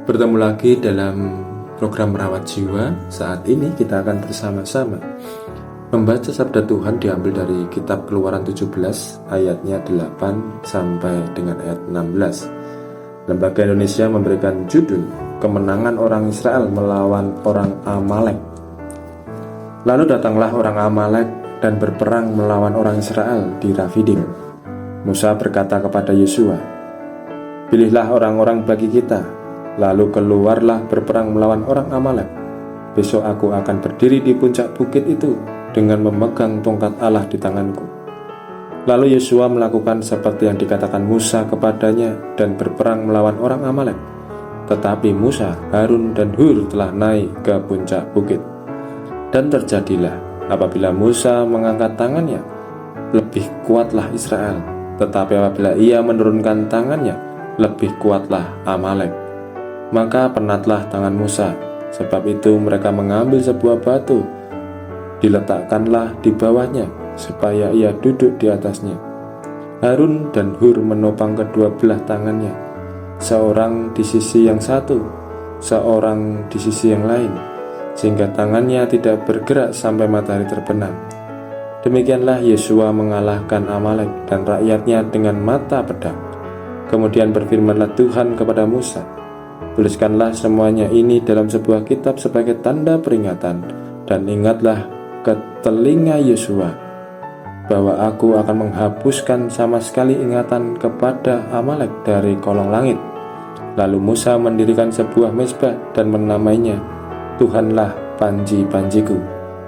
Bertemu lagi dalam program Merawat Jiwa. Saat ini kita akan bersama-sama membaca sabda Tuhan diambil dari kitab Keluaran 17 ayatnya 8 sampai dengan ayat 16. Lembaga Indonesia memberikan judul Kemenangan Orang Israel Melawan Orang Amalek. Lalu datanglah orang Amalek dan berperang melawan orang Israel di Rafidim. Musa berkata kepada Yosua, "Pilihlah orang-orang bagi kita, lalu keluarlah berperang melawan orang Amalek. Besok aku akan berdiri di puncak bukit itu dengan memegang tongkat Allah di tanganku." Lalu Yosua melakukan seperti yang dikatakan Musa kepadanya dan berperang melawan orang Amalek. Tetapi Musa, Harun, dan Hur telah naik ke puncak bukit. Dan terjadilah apabila Musa mengangkat tangannya, lebih kuatlah Israel. Tetapi apabila ia menurunkan tangannya, lebih kuatlah Amalek. Maka penatlah tangan Musa. Sebab itu mereka mengambil sebuah batu, diletakkanlah di bawahnya, supaya ia duduk di atasnya. Harun dan Hur menopang kedua belah tangannya, seorang di sisi yang satu, seorang di sisi yang lain, sehingga tangannya tidak bergerak sampai matahari terbenam. Demikianlah Yosua mengalahkan Amalek dan rakyatnya dengan mata pedang. Kemudian berfirmanlah Tuhan kepada Musa, "Tuliskanlah semuanya ini dalam sebuah kitab sebagai tanda peringatan, dan ingatlah ke telinga Yosua bahwa aku akan menghapuskan sama sekali ingatan kepada Amalek dari kolong langit." Lalu Musa mendirikan sebuah mezbah dan menamainya Tuhanlah panji-panjiku.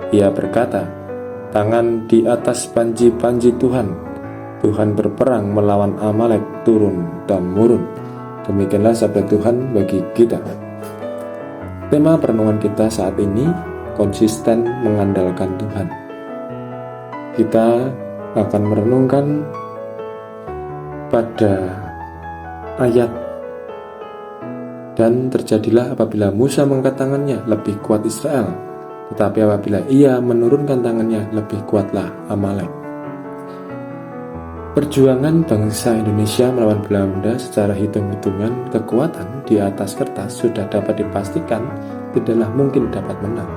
Ia berkata, "Tangan di atas panji-panji Tuhan. Tuhan berperang melawan Amalek turun-temurun." Demikianlah sabda Tuhan bagi kita. Tema perenungan kita saat ini, konsisten mengandalkan Tuhan. Kita akan merenungkan pada ayat, "Dan terjadilah apabila Musa mengangkat tangannya, lebih kuat Israel. Tetapi apabila ia menurunkan tangannya, lebih kuatlah Amalek." Perjuangan bangsa Indonesia melawan Belanda secara hitung-hitungan kekuatan di atas kertas sudah dapat dipastikan tidaklah mungkin dapat menang.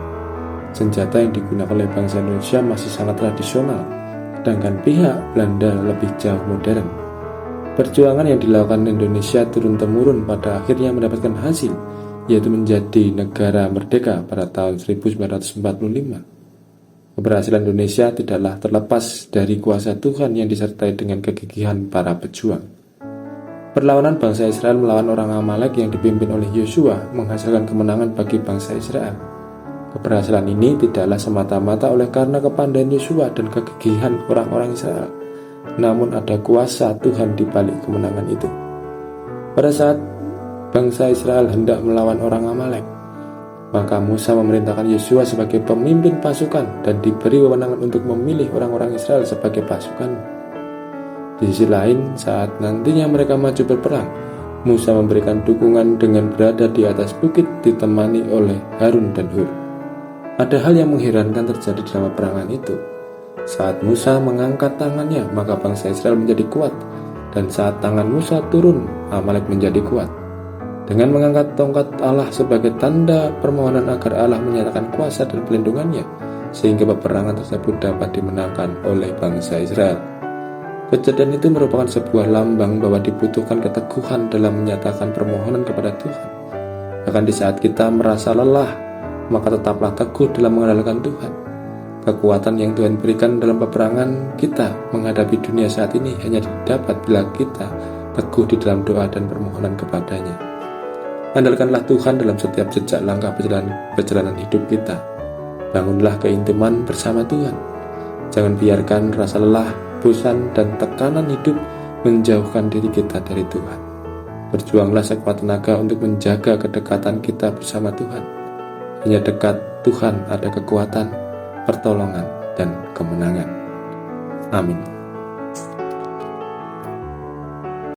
Senjata yang digunakan oleh bangsa Indonesia masih sangat tradisional, sedangkan pihak Belanda lebih jauh modern. Perjuangan yang dilakukan Indonesia turun-temurun pada akhirnya mendapatkan hasil, yaitu menjadi negara merdeka pada tahun 1945. Keberhasilan Indonesia tidaklah terlepas dari kuasa Tuhan yang disertai dengan kegigihan para pejuang. Perlawanan bangsa Israel melawan orang Amalek yang dipimpin oleh Yosua menghasilkan kemenangan bagi bangsa Israel. Keberhasilan ini tidaklah semata-mata oleh karena kepandaian Yosua dan kegigihan orang-orang Israel, namun ada kuasa Tuhan di balik kemenangan itu. Pada saat bangsa Israel hendak melawan orang Amalek, maka Musa memerintahkan Yosua sebagai pemimpin pasukan dan diberi wewenang untuk memilih orang-orang Israel sebagai pasukan. Di sisi lain, saat nantinya mereka maju berperang, Musa memberikan dukungan dengan berada di atas bukit ditemani oleh Harun dan Hur. Ada hal yang mengherankan terjadi dalam peperangan itu. Saat Musa mengangkat tangannya, maka bangsa Israel menjadi kuat, dan saat tangan Musa turun, Amalek menjadi kuat. Dengan mengangkat tongkat Allah sebagai tanda permohonan agar Allah menyatakan kuasa dan pelindungannya, sehingga peperangan tersebut dapat dimenangkan oleh bangsa Israel. Kejadian itu merupakan sebuah lambang bahwa dibutuhkan keteguhan dalam menyatakan permohonan kepada Tuhan. Bahkan di saat kita merasa lelah, maka tetaplah teguh dalam mengandalkan Tuhan. Kekuatan yang Tuhan berikan dalam peperangan kita menghadapi dunia saat ini hanya didapat bila kita teguh di dalam doa dan permohonan kepadanya. Andalkanlah Tuhan dalam setiap jejak langkah perjalanan hidup kita. Bangunlah keintiman bersama Tuhan. Jangan biarkan rasa lelah, bosan, dan tekanan hidup menjauhkan diri kita dari Tuhan. Berjuanglah sekuat tenaga untuk menjaga kedekatan kita bersama Tuhan. Hanya dekat Tuhan ada kekuatan, pertolongan, dan kemenangan. Amin.